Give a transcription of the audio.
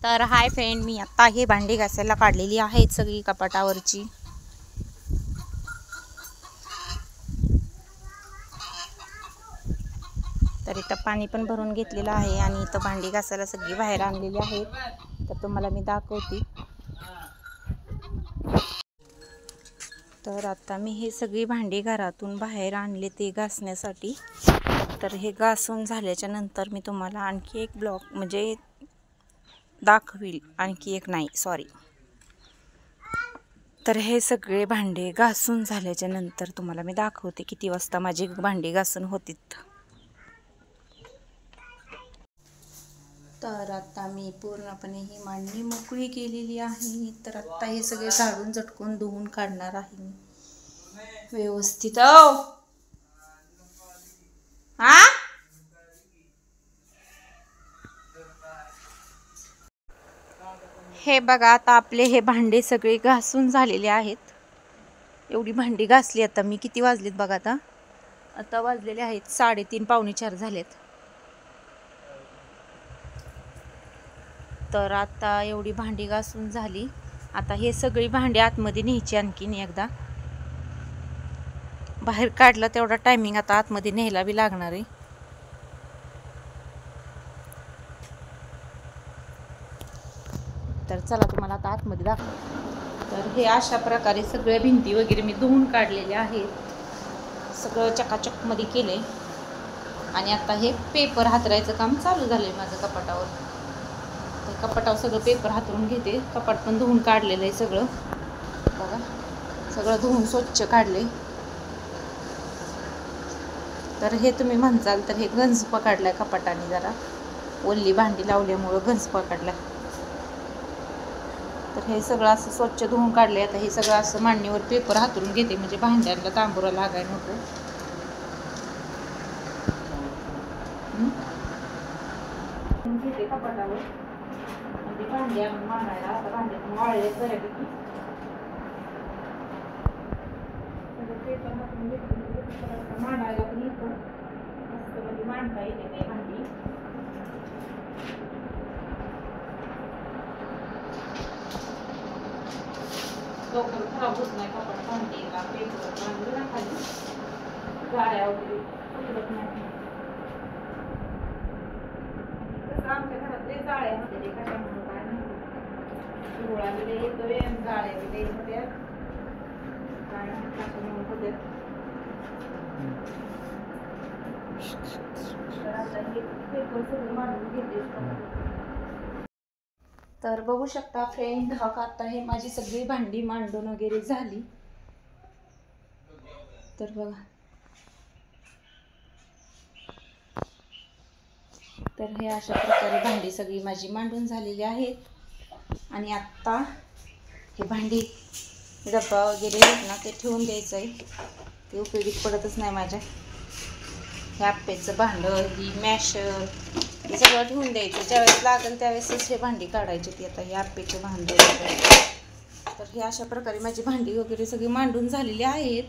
तर hi friend, मी आत्ता हे भांडी घासायला काढलेली आहेत सगळी कपाटावरची. तर इथं पाणी पण भरून घेतलेलं आहे आणि इथं भांडी घासायला सगळी बाहेर आणलेली आहेत. तर तुम्हाला मी दाखवते. तर आता मी हे सगळी भांडी घरातून बाहेर आणले ते घासण्यासाठी. तर हे घासून झाल्याच्या नंतर मी तुम्हाला आणखी एक ब्लॉग म्हणजे दाखवील, आणखी एक नाही सॉरी. तर हे सगळे भांडे घासून झाल्याच्या नंतर तुम्हाला मी दाखवते किती वाजता माझी भांडी घासून होतीत. तर आता मी पूर्णपणे ही मांडणी मोकळी केलेली आहे. तर आता हे सगळे झाडून झटकून धुवून काढणार आहे मी व्यवस्थित. हे बघा, आता आपले हे भांडे सगळे घासून झालेले आहेत. एवढी भांडी घासली. आता मी किती वाजलेत बघा, आता वाजलेले आहेत 3:30 पावणे 4 झालेत. तर आता एवढी भांडी घासून झाली. आता हे सगळी भांडी आतमध्ये न्यायची आणखीन एकदा. बाहेर काढलं तेवढा टायमिंग आता आतमध्ये न्यायला बी लागणार आहे. तर चला तुम्हाला आता आतमध्ये दाखव. तर हे अशा प्रकारे सगळ्या भिंती वगैरे मी धुवून काढलेल्या आहेत. सगळं चकाचक मध्ये केले आणि आता हे पेपर हातरायचं काम चालू झालंय माझं कपाटावर. तर कपाटावर सगळं पेपर हातरून घेते. कपाट पण धुवून काढलेलं आहे सगळं बघा, सगळं धुवून स्वच्छ काढले. तर हे तुम्ही म्हणसाल तर हे गंज पकडलाय कपाटाने, जरा ओल्ली भांडी लावल्यामुळं गंज पकडला. तर हे सगळं असं स्वच्छ धुवून काढले. आता हे सगळं असं मांडणीवर पेपर हातरून घेते म्हणजे भांड्यांना तांबुरा लागायला नको. घेते कपाटावर म्हणजे भांडी आणून मांडायला. आता भांड्यातून वाळले बऱ्यापैकी पेपर हातून घेतलं मांडायला पण येतं मस्त, म्हणजे मांडता येते ते भांडी. लवकर खराब होत नाही कपाट भांडीला पेपर बांधलं ना खाली, गाड्या वगैरे उतरत नाही. तसं आमच्या घरात लय जाळ्या होते, ते कशामुळे काय नाही. सुरुळा बी येतोय आणि जाळ्या बी लय होत्या, काय कशामुळे होत्या. तर आता हे पेपर सगळं मांडून घेते. तर बघू शकता फ्रेंड, आता हे माझी सगळी भांडी मांडून वगैरे झाली. तर बघा, तर हे अशा प्रकारे भांडी सगळी माझी मांडून झालेली आहेत. आणि आत्ता हे भांडी डब्बा वगैरे आहेत ना ते ठेवून द्यायचं आहे. ते उपयोगीत पडतच नाही माझ्या. हे आप्पेचं भांडं, ही मॅशर, हे सगळं ठेवून द्यायचं. ज्यावेळेस लागेल त्यावेळेसच हे भांडी काढायची. ती आता हे आप्पेचे भांडं वगैरे. तर हे अशा प्रकारे माझी भांडी वगैरे सगळी मांडून झालेली आहेत.